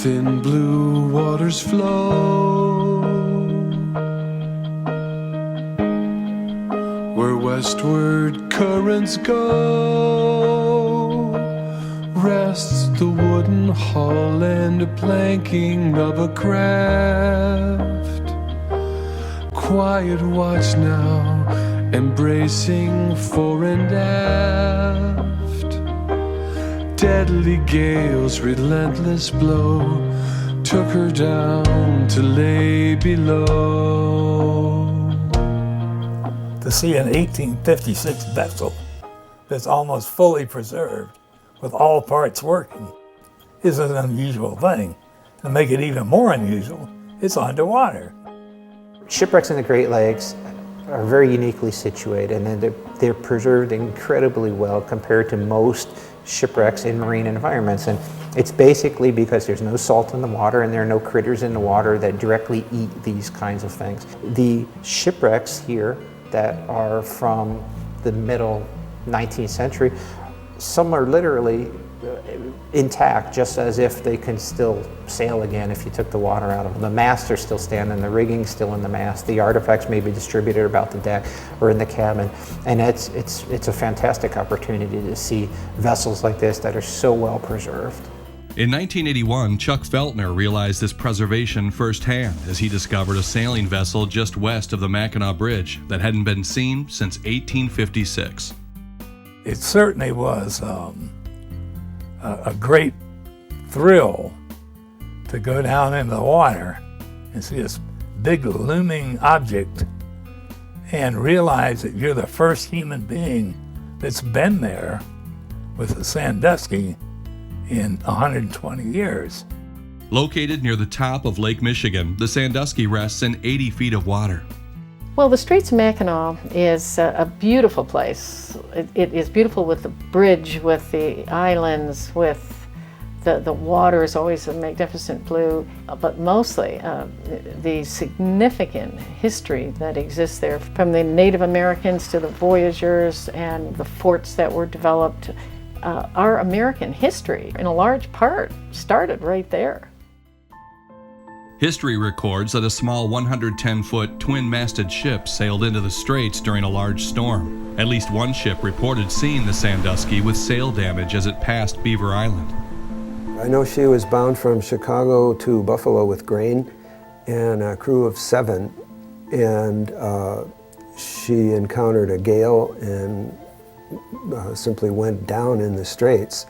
thin blue waters flow, where westward currents go, rests the wooden hull and planking of a craft. Quiet watch now, embracing fore and aft. Deadly gales, relentless blow, took her down to lay below. To see an 1856 vessel that's almost fully preserved with all parts working is an unusual thing. To make it even more unusual, it's underwater. Shipwrecks in the Great Lakes are very uniquely situated, and they're preserved incredibly well compared to most shipwrecks in marine environments. And it's basically because there's no salt in the water and there are no critters in the water that directly eat these kinds of things. The shipwrecks here that are from the middle 19th century, some are literally intact, just as if they can still sail again if you took the water out of them. The masts are still standing, the rigging's still in the mast, the artifacts may be distributed about the deck or in the cabin, and it's a fantastic opportunity to see vessels like this that are so well preserved. In 1981, Chuck Feltner realized this preservation firsthand as he discovered a sailing vessel just west of the Mackinac Bridge that hadn't been seen since 1856. It certainly was a great thrill to go down into the water and see this big looming object and realize that you're the first human being that's been there with the Sandusky in 120 years. Located near the top of Lake Michigan, the Sandusky rests in 80 feet of water. Well, the Straits of Mackinac is a beautiful place. It is beautiful with the bridge, with the islands, with the water is always a magnificent blue, but mostly the significant history that exists there, from the Native Americans to the voyageurs and the forts that were developed. Our American history, in a large part, started right there. History records that a small 110-foot twin-masted ship sailed into the Straits during a large storm. At least one ship reported seeing the Sandusky with sail damage as it passed Beaver Island. I know she was bound from Chicago to Buffalo with grain and a crew of 7, and she encountered a gale and simply went down in the Straits.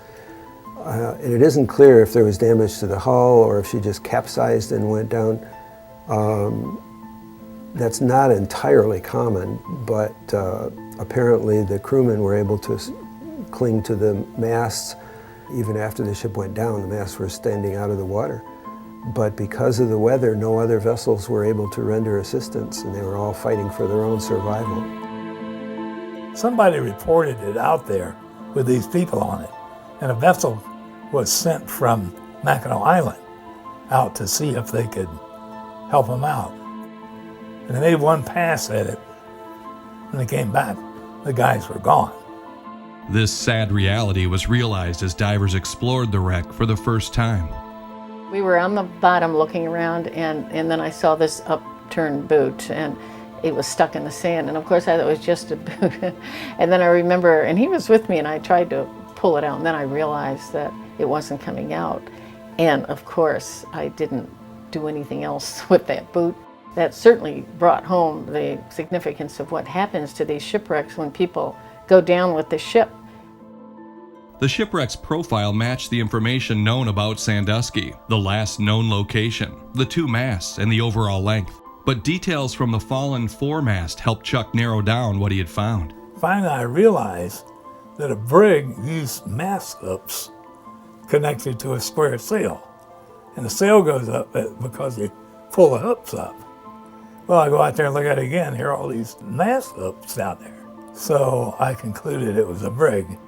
And it isn't clear if there was damage to the hull or if she just capsized and went down. That's not entirely common, but apparently the crewmen were able to cling to the masts. Even after the ship went down, the masts were standing out of the water. But because of the weather, no other vessels were able to render assistance, and they were all fighting for their own survival. Somebody reported it out there with these people on it, and a vessel was sent from Mackinac Island out to see if they could help them out. And they made one pass at it. When they came back, the guys were gone. This sad reality was realized as divers explored the wreck for the first time. We were on the bottom looking around, and then I saw this upturned boot, and it was stuck in the sand. And of course I thought it was just a boot. And then I remember, and he was with me, and I tried to pull it out, and then I realized that it wasn't coming out. And of course, I didn't do anything else with that boot. That certainly brought home the significance of what happens to these shipwrecks when people go down with the ship. The shipwreck's profile matched the information known about Sandusky, the last known location, the 2 masts, and the overall length. But details from the fallen foremast helped Chuck narrow down what he had found. Finally, I realized that a brig used mast hooks connected to a square sail. And the sail goes up because you pull the hooks up. Well, I go out there and look at it again, here are all these mast hooks down there. So I concluded it was a brig.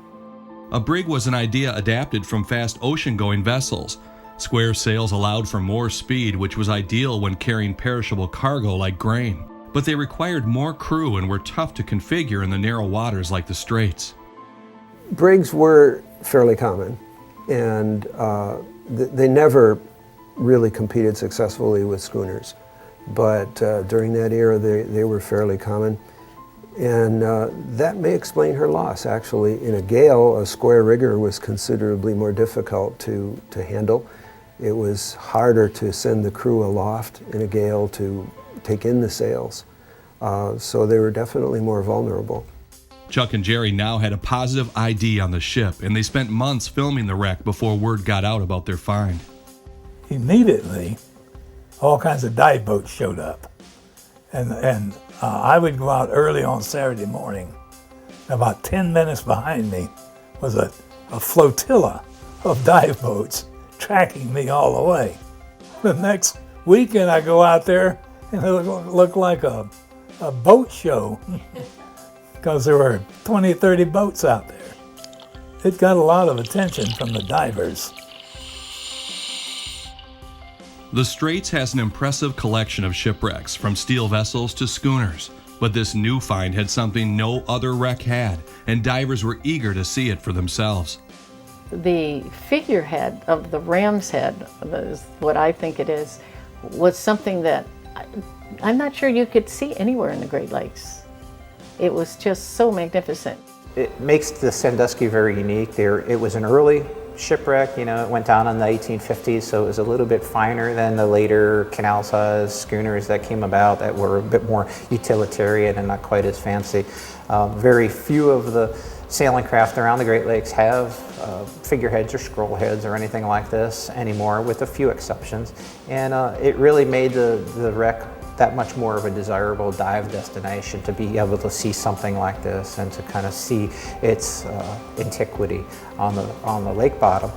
A brig was an idea adapted from fast ocean-going vessels. Square sails allowed for more speed, which was ideal when carrying perishable cargo like grain. But they required more crew and were tough to configure in the narrow waters like the Straits. Brigs were fairly common, and they never really competed successfully with schooners. But during that era, they were fairly common. And that may explain her loss, actually. In a gale, a square rigger was considerably more difficult to handle. It was harder to send the crew aloft in a gale to take in the sails. So they were definitely more vulnerable. Chuck and Jerry now had a positive ID on the ship, and they spent months filming the wreck before word got out about their find. Immediately, all kinds of dive boats showed up. And I would go out early on Saturday morning. About 10 minutes behind me was a flotilla of dive boats tracking me all the way. The next weekend I go out there and it looked like a boat show because there were 20, 30 boats out there. It got a lot of attention from the divers. The Straits has an impressive collection of shipwrecks, from steel vessels to schooners. But this new find had something no other wreck had, and divers were eager to see it for themselves. The figurehead of the ram's head, is what I think it is, was something that I'm not sure you could see anywhere in the Great Lakes. It was just so magnificent. It makes the Sandusky very unique. It was an early shipwreck, you know, it went down in the 1850s, so it was a little bit finer than the later canal-sized schooners that came about that were a bit more utilitarian and not quite as fancy. Very few of the sailing craft around the Great Lakes have figureheads or scroll heads or anything like this anymore, with a few exceptions. And it really made the wreck that much more of a desirable dive destination, to be able to see something like this and to kind of see its antiquity on the lake bottom.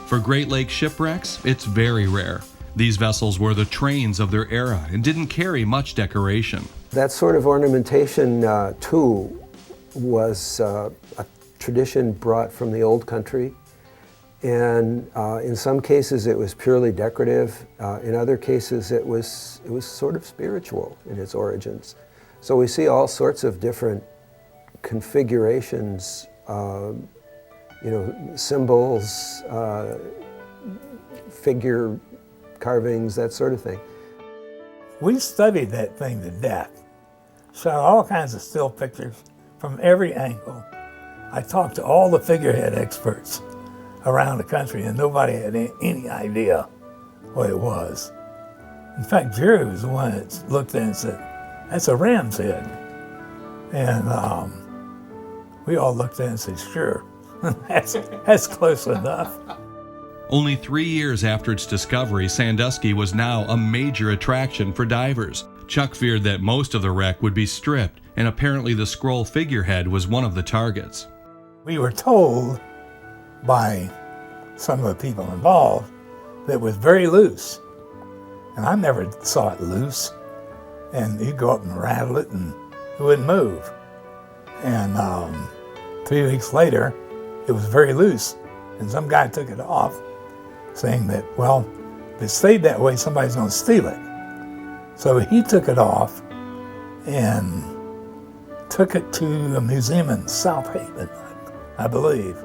For Great Lake shipwrecks, it's very rare. These vessels were the trains of their era and didn't carry much decoration. That sort of ornamentation, too, was a tradition brought from the old country. And in some cases it was purely decorative. In other cases it was sort of spiritual in its origins. So we see all sorts of different configurations, symbols, figure carvings, that sort of thing. We studied that thing to death. Shot all kinds of still pictures from every angle. I talked to all the figurehead experts around the country, and nobody had any idea what it was. In fact, Jerry was the one that looked at it and said, "That's a ram's head." And we all looked at it and said, "Sure, that's close enough." Only 3 years after its discovery, Sandusky was now a major attraction for divers. Chuck feared that most of the wreck would be stripped, and apparently the scroll figurehead was one of the targets. We were told by some of the people involved that it was very loose. And I never saw it loose. And you'd go up and rattle it and it wouldn't move. And 3 weeks later, it was very loose. And some guy took it off, saying that, well, if it stayed that way, somebody's going to steal it. So he took it off and took it to a museum in South Haven, I believe.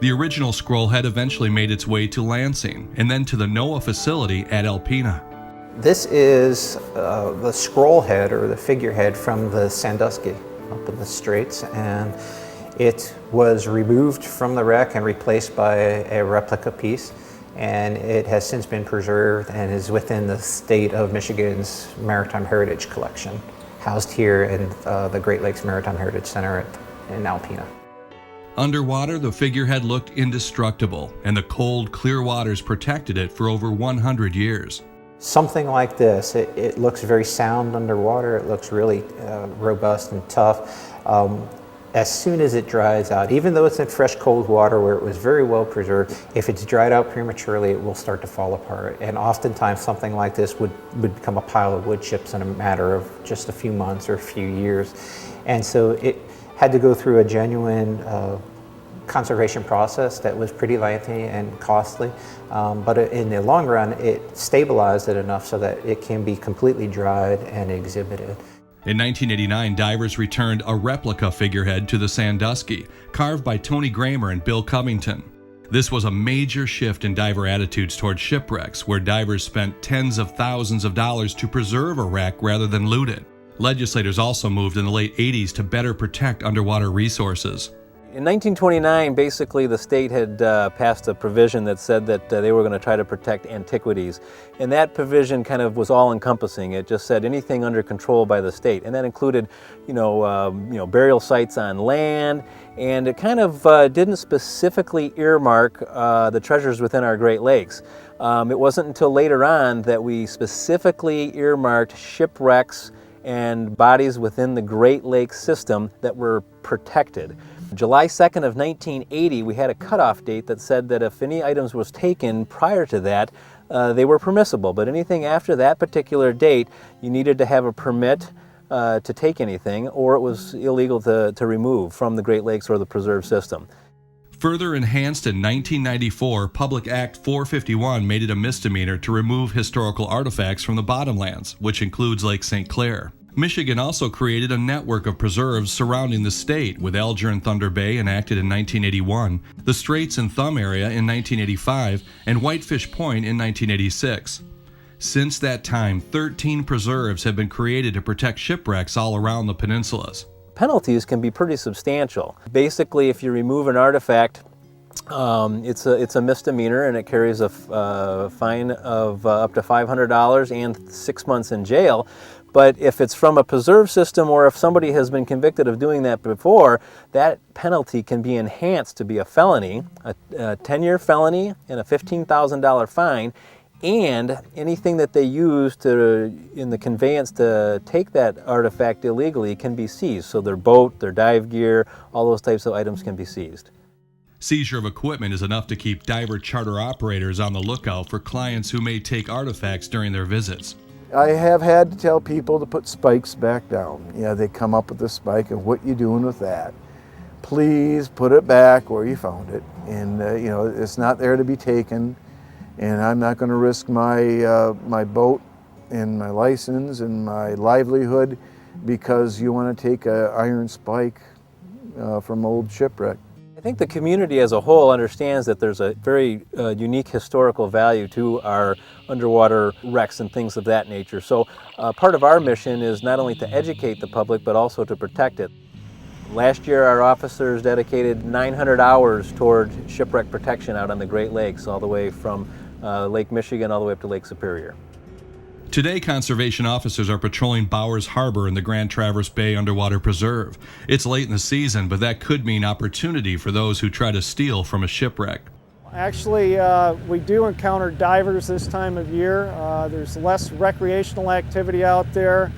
The original scroll head eventually made its way to Lansing and then to the NOAA facility at Alpena. This is the scroll head, or the figurehead, from the Sandusky up in the Straits, and it was removed from the wreck and replaced by a replica piece, and it has since been preserved and is within the state of Michigan's Maritime Heritage Collection, housed here in the Great Lakes Maritime Heritage Center in Alpena. Underwater, the figurehead looked indestructible, and the cold, clear waters protected it for over 100 years. Something like this, it looks very sound underwater. It looks really robust and tough. As soon as it dries out, even though it's in fresh, cold water where it was very well preserved, if it's dried out prematurely, it will start to fall apart. And oftentimes something like this would become a pile of wood chips in a matter of just a few months or a few years. And so it had to go through a genuine conservation process that was pretty lengthy and costly, but in the long run it stabilized it enough so that it can be completely dried and exhibited. In 1989, divers returned a replica figurehead to the Sandusky, carved by Tony Gramer and Bill Covington. This was a major shift in diver attitudes toward shipwrecks, where divers spent tens of thousands of dollars to preserve a wreck rather than loot it. Legislators also moved in the late 80s to better protect underwater resources. In 1929, basically the state had passed a provision that said that they were going to try to protect antiquities. And that provision kind of was all-encompassing. It just said anything under control by the state. And that included, burial sites on land. And it kind of didn't specifically earmark the treasures within our Great Lakes. It wasn't until later on that we specifically earmarked shipwrecks and bodies within the Great Lakes system that were protected. July 2nd of 1980, we had a cutoff date that said that if any items was taken prior to that, they were permissible. But anything after that particular date, you needed to have a permit to take anything, or it was illegal to remove from the Great Lakes or the preserve system. Further enhanced in 1994, Public Act 451 made it a misdemeanor to remove historical artifacts from the bottomlands, which includes Lake St. Clair. Michigan also created a network of preserves surrounding the state, with Alger and Thunder Bay enacted in 1981, the Straits and Thumb area in 1985, and Whitefish Point in 1986. Since that time, 13 preserves have been created to protect shipwrecks all around the peninsulas. Penalties can be pretty substantial. Basically, if you remove an artifact, it's a misdemeanor, and it carries a fine of up to $500 and 6 months in jail. But if it's from a preserve system, or if somebody has been convicted of doing that before, that penalty can be enhanced to be a felony, a 10-year felony and a $15,000 fine, and anything that they use in the conveyance to take that artifact illegally can be seized. So their boat, their dive gear, all those types of items can be seized. Seizure of equipment is enough to keep diver charter operators on the lookout for clients who may take artifacts during their visits. I have had to tell people to put spikes back down. They come up with a spike, and what you doing with that? Please put it back where you found it. And it's not there to be taken. And I'm not going to risk my my boat and my license and my livelihood because you want to take an iron spike from old shipwreck. I think the community as a whole understands that there's a very unique historical value to our underwater wrecks and things of that nature. So part of our mission is not only to educate the public, but also to protect it. Last year, our officers dedicated 900 hours toward shipwreck protection out on the Great Lakes, all the way from Lake Michigan all the way up to Lake Superior. Today, conservation officers are patrolling Bowers Harbor in the Grand Traverse Bay Underwater Preserve. It's late in the season, but that could mean opportunity for those who try to steal from a shipwreck. Actually, we do encounter divers this time of year. There's less recreational activity out there.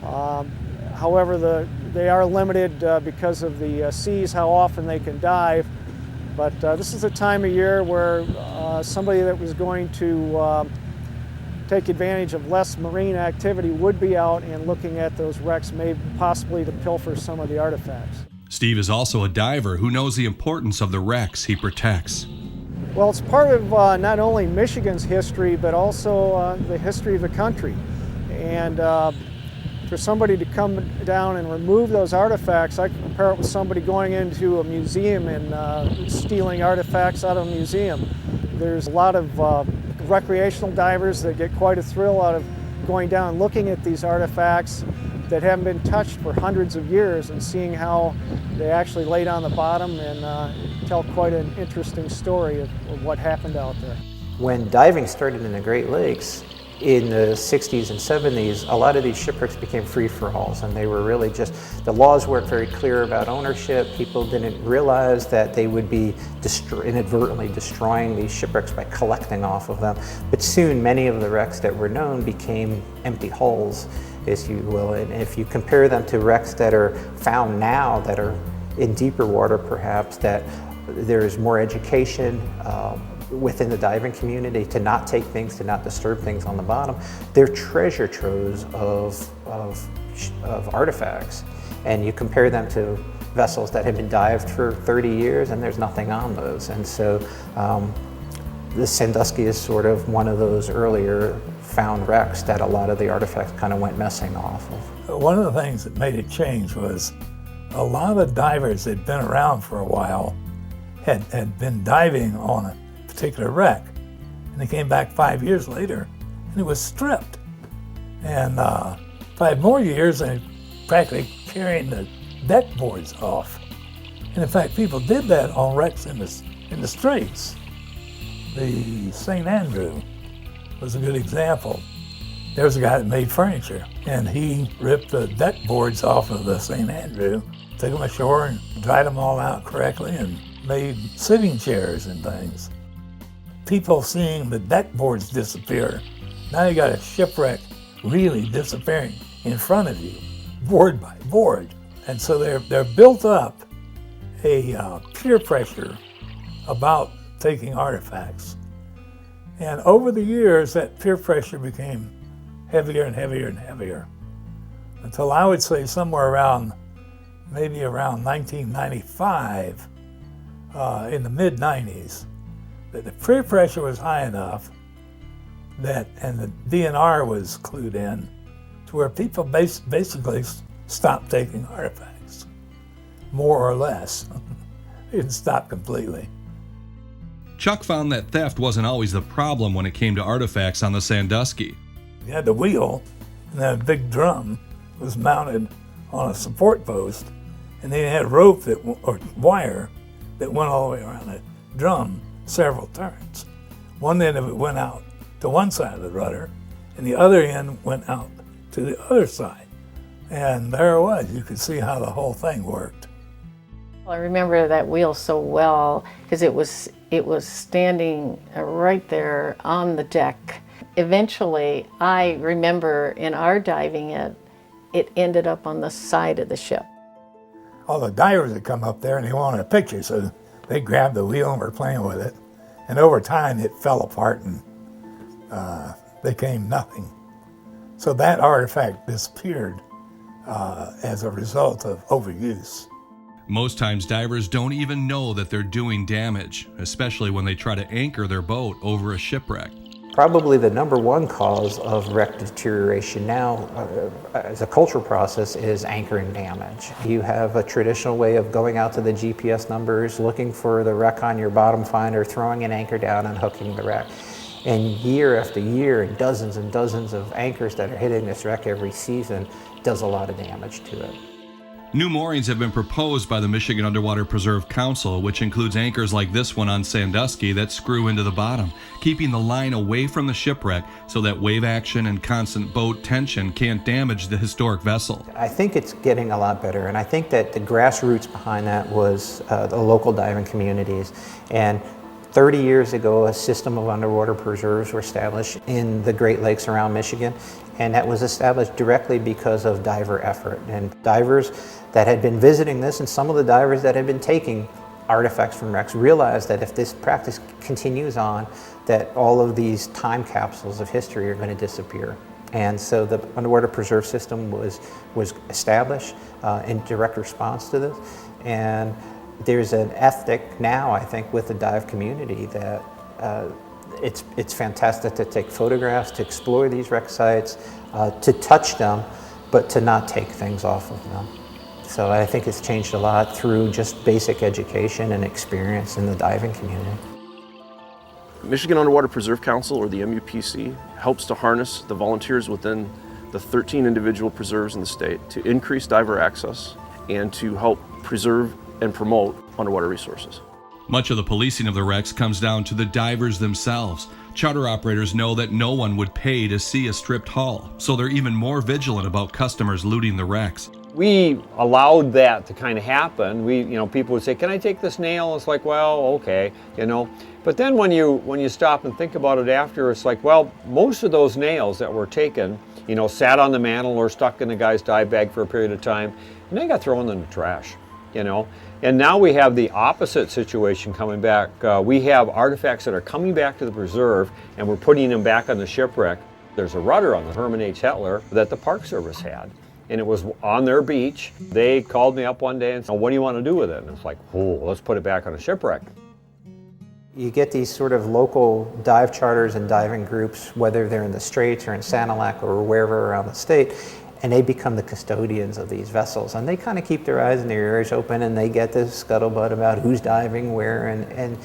However, they are limited because of the seas, how often they can dive. But this is a time of year where somebody that was going to take advantage of less marine activity would be out and looking at those wrecks, maybe possibly to pilfer some of the artifacts. Steve is also a diver who knows the importance of the wrecks he protects. Well, it's part of not only Michigan's history, but also the history of the country. And for somebody to come down and remove those artifacts, I can compare it with somebody going into a museum and stealing artifacts out of a museum. There's a lot of recreational divers that get quite a thrill out of going down and looking at these artifacts that haven't been touched for hundreds of years and seeing how they actually lay down the bottom and tell quite an interesting story of what happened out there. When diving started in the Great Lakes in the 60s and 70s, a lot of these shipwrecks became free-for-alls, and they were really just, the laws weren't very clear about ownership. People didn't realize that they would be inadvertently destroying these shipwrecks by collecting off of them. But soon, many of the wrecks that were known became empty hulls, if you will. And if you compare them to wrecks that are found now, that are in deeper water perhaps, that there's more education within the diving community to not take things, to not disturb things on the bottom. They're treasure troves of artifacts. And you compare them to vessels that have been dived for 30 years and there's nothing on those. And so the Sandusky is sort of one of those earlier found wrecks that a lot of the artifacts kind of went messing off of. One of the things that made it change was a lot of the divers that had been around for a while had been diving on a particular wreck, and they came back 5 years later, and it was stripped. And 5 more years, they practically carrying the deck boards off. And in fact, people did that on wrecks in the Straits. The St. Andrew was a good example. There was a guy that made furniture, and he ripped the deck boards off of the St. Andrew, took them ashore and dried them all out correctly, and made sitting chairs and things. People seeing the deck boards disappear. Now you got a shipwreck really disappearing in front of you, board by board. And so they're built up a peer pressure about taking artifacts. And over the years, that peer pressure became heavier and heavier and heavier, until I would say somewhere around, maybe around 1995, in the mid-90s, that the peer pressure was high enough that, and the DNR was clued in, to where people basically stopped taking artifacts, more or less. They didn't stop completely. Chuck found that theft wasn't always the problem when it came to artifacts on the Sandusky. You had the wheel, and then a big drum was mounted on a support post, and then you had rope or wire that went all the way around the drum several turns. One end of it went out to one side of the rudder, and the other end went out to the other side. And there it was. You could see how the whole thing worked. I remember that wheel so well because it was standing right there on the deck. Eventually, I remember in our diving it ended up on the side of the ship. All the divers had come up there and they wanted a picture, so they grabbed the wheel and were playing with it. And over time, it fell apart and became nothing. So that artifact disappeared as a result of overuse. Most times divers don't even know that they're doing damage, especially when they try to anchor their boat over a shipwreck. Probably the #1 cause of wreck deterioration now as a cultural process is anchoring damage. You have a traditional way of going out to the GPS numbers, looking for the wreck on your bottom finder, throwing an anchor down and hooking the wreck. And year after year, and dozens of anchors that are hitting this wreck every season does a lot of damage to it. New moorings have been proposed by the Michigan Underwater Preserve Council, which includes anchors like this one on Sandusky that screw into the bottom, keeping the line away from the shipwreck so that wave action and constant boat tension can't damage the historic vessel. I think it's getting a lot better, and I think that the grassroots behind that was the local diving communities. And 30 years ago, a system of underwater preserves were established in the Great Lakes around Michigan, and that was established directly because of diver effort. And divers that had been visiting this, and some of the divers that had been taking artifacts from wrecks, realized that if this practice continues on, that all of these time capsules of history are going to disappear. And so the underwater preserve system was established in direct response to this. And there's an ethic now, I think, with the dive community that it's fantastic to take photographs, to explore these wreck sites, to touch them, but to not take things off of them. So I think it's changed a lot through just basic education and experience in the diving community. Michigan Underwater Preserve Council, or the MUPC, helps to harness the volunteers within the 13 individual preserves in the state to increase diver access and to help preserve and promote underwater resources. Much of the policing of the wrecks comes down to the divers themselves. Charter operators know that no one would pay to see a stripped hull, so they're even more vigilant about customers looting the wrecks. We allowed that to kind of happen. People would say, "Can I take this nail?" It's like, well, okay, But then when you stop and think about it after, it's like, well, most of those nails that were taken, sat on the mantle or stuck in the guy's dive bag for a period of time, and they got thrown in the trash, And now we have the opposite situation coming back. We have artifacts that are coming back to the preserve, and we're putting them back on the shipwreck. There's a rudder on the Herman H. Hetler that the Park Service had, and it was on their beach. They called me up one day and said, "What do you want to do with it?" And it's like, "Oh, let's put it back on a shipwreck." You get these sort of local dive charters and diving groups, whether they're in the Straits or in Sanilac or wherever around the state, and they become the custodians of these vessels. And they kind of keep their eyes and their ears open, and they get this scuttlebutt about who's diving where, and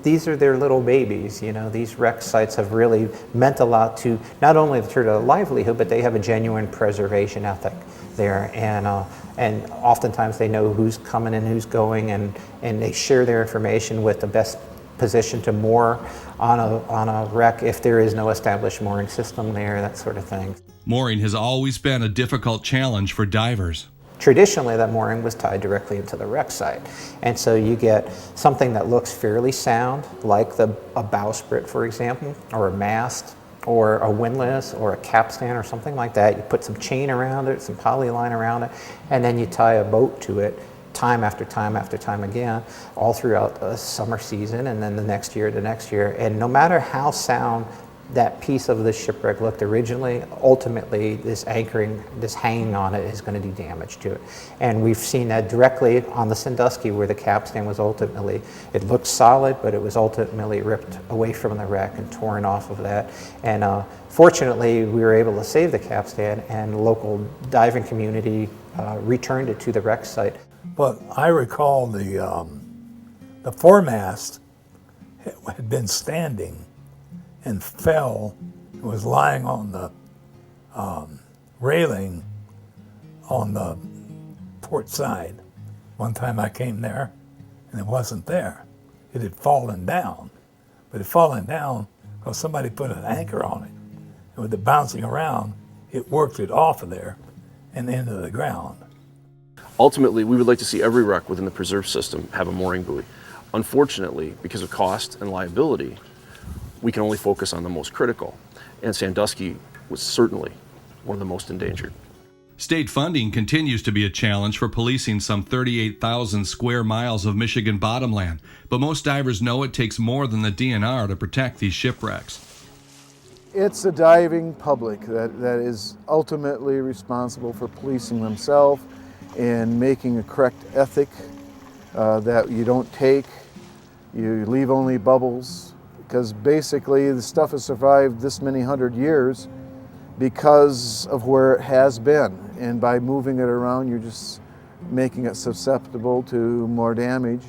these are their little babies. You know, these wreck sites have really meant a lot to not only the livelihood, but they have a genuine preservation ethic there, and oftentimes they know who's coming and who's going, and they share their information with the best position to moor on a wreck if there is no established mooring system there, that sort of thing. Mooring has always been a difficult challenge for divers. Traditionally, that mooring was tied directly into the wreck site, and so you get something that looks fairly sound, like a bowsprit, for example, or a mast, or a windlass, or a capstan, or something like that. You put some chain around it, some polyline around it, and then you tie a boat to it time after time after time again, all throughout the summer season, and then the next year. And no matter how sound that piece of the shipwreck looked originally, ultimately this anchoring, this hanging on it is going to do damage to it. And we've seen that directly on the Sandusky, where the capstan was ultimately, it looked solid, but it was ultimately ripped away from the wreck and torn off of that. And fortunately, we were able to save the capstan, and the local diving community returned it to the wreck site. But I recall the foremast had been standing and fell. It was lying on the railing on the port side. One time I came there and it wasn't there. It had fallen down, but it had fallen down because somebody put an anchor on it. And with it bouncing around, it worked it off of there and into the ground. Ultimately, we would like to see every wreck within the preserve system have a mooring buoy. Unfortunately, because of cost and liability, we can only focus on the most critical, and Sandusky was certainly one of the most endangered. State funding continues to be a challenge for policing some 38,000 square miles of Michigan bottomland, but most divers know it takes more than the DNR to protect these shipwrecks. It's the diving public that is ultimately responsible for policing themselves and making a correct ethic that you don't take, you leave only bubbles, because basically the stuff has survived this many 100 years because of where it has been, and by moving it around you're just making it susceptible to more damage.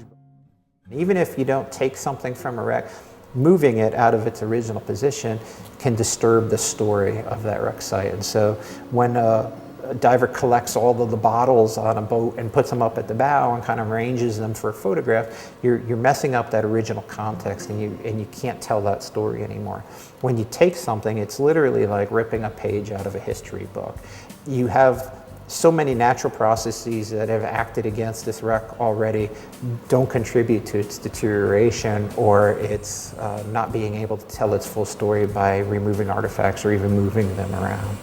Even if you don't take something from a wreck, moving it out of its original position can disturb the story of that wreck site. And so when a diver collects all of the bottles on a boat and puts them up at the bow and kind of arranges them for a photograph, you're messing up that original context, and you can't tell that story anymore. When you take something, it's literally like ripping a page out of a history book. You have so many natural processes that have acted against this wreck already don't contribute to its deterioration or its not being able to tell its full story by removing artifacts or even moving them around.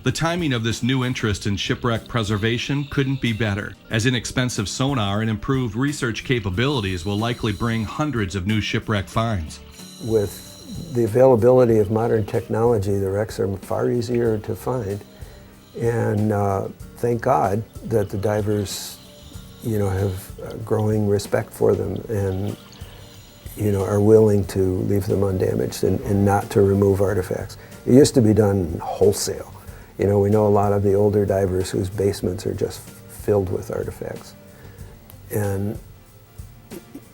The timing of this new interest in shipwreck preservation couldn't be better, as inexpensive sonar and improved research capabilities will likely bring hundreds of new shipwreck finds. With the availability of modern technology, the wrecks are far easier to find, and thank God that the divers, have growing respect for them and, are willing to leave them undamaged and not to remove artifacts. It used to be done wholesale. We know a lot of the older divers whose basements are just filled with artifacts. And,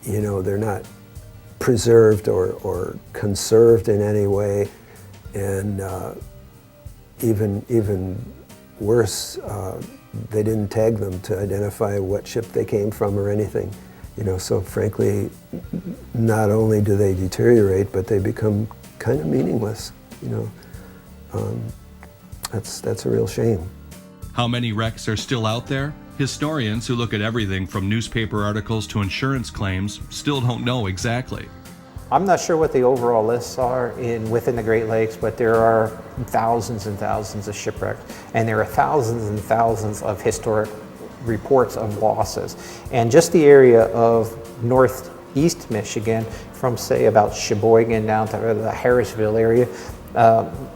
they're not preserved or conserved in any way. And even worse, they didn't tag them to identify what ship they came from or anything. So frankly, not only do they deteriorate, but they become kind of meaningless, That's a real shame. How many wrecks are still out there? Historians who look at everything from newspaper articles to insurance claims still don't know exactly. I'm not sure what the overall lists are within the Great Lakes, but there are thousands and thousands of shipwrecks, and there are thousands and thousands of historic reports of losses. And just the area of northeast Michigan, from say about Sheboygan down to the Harrisville area,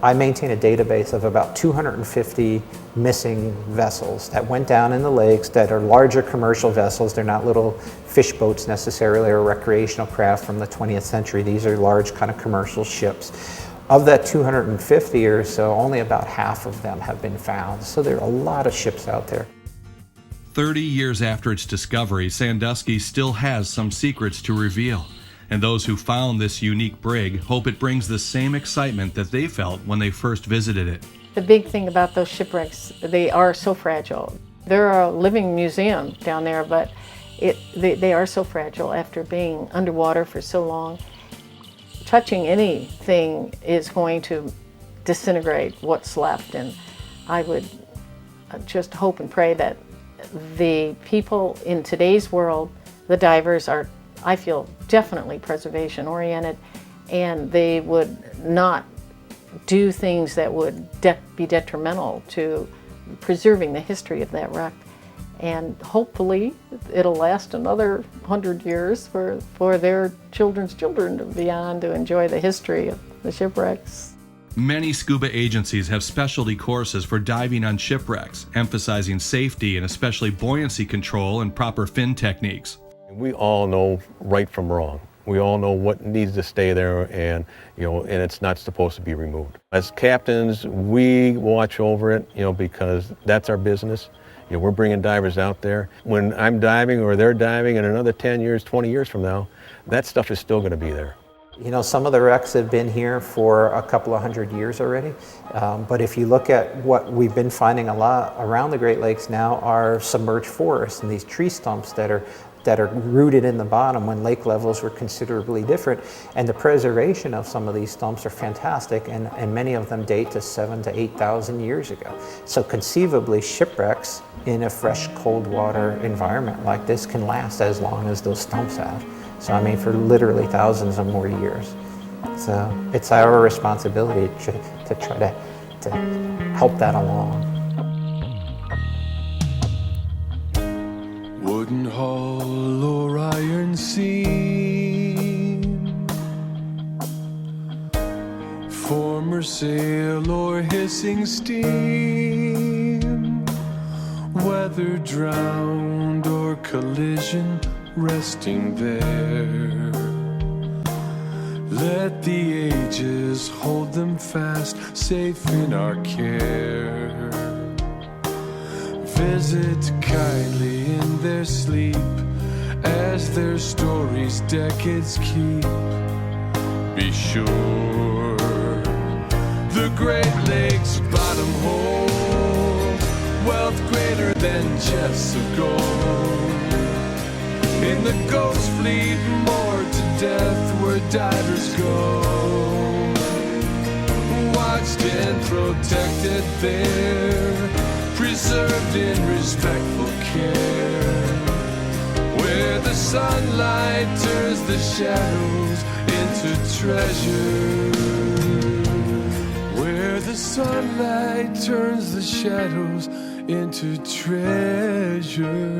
I maintain a database of about 250 missing vessels that went down in the lakes that are larger commercial vessels. They're not little fish boats necessarily or recreational craft from the 20th century. These are large kind of commercial ships. Of that 250 or so, only about half of them have been found. So there are a lot of ships out there. 30 years after its discovery, Sandusky still has some secrets to reveal. And those who found this unique brig hope it brings the same excitement that they felt when they first visited it. The big thing about those shipwrecks, they are so fragile. They're a living museum down there, but they are so fragile after being underwater for so long. Touching anything is going to disintegrate what's left, and I would just hope and pray that the people in today's world, the divers, are, I feel, definitely preservation oriented, and they would not do things that would be detrimental to preserving the history of that wreck. And hopefully it'll last another 100 years for their children's children to be on to enjoy the history of the shipwrecks. Many scuba agencies have specialty courses for diving on shipwrecks, emphasizing safety and especially buoyancy control and proper fin techniques. We all know right from wrong. We all know what needs to stay there, and and it's not supposed to be removed. As captains, we watch over it, because that's our business. We're bringing divers out there. When I'm diving or they're diving in another 10 years, 20 years from now, that stuff is still going to be there. Some of the wrecks have been here for a couple of 100 years already. But if you look at what we've been finding a lot around the Great Lakes now are submerged forests and these tree stumps that are rooted in the bottom when lake levels were considerably different. And the preservation of some of these stumps are fantastic, and many of them date to 7,000 to 8,000 years ago. So conceivably, shipwrecks in a fresh, cold water environment like this can last as long as those stumps have. So I mean, for literally thousands of more years. So it's our responsibility to try to help that along. Wooden hull or iron seam, former sail or hissing steam, weather drowned or collision resting there. Let the ages hold them fast, safe in our care. Visit kindly in their sleep, as their stories decades keep. Be sure the Great Lakes bottom hold wealth greater than chests of gold. In the Ghost Fleet, more to death where divers go. Watched and protected there, preserved in respectful care, where the sunlight turns the shadows into treasure. Where the sunlight turns the shadows into treasure.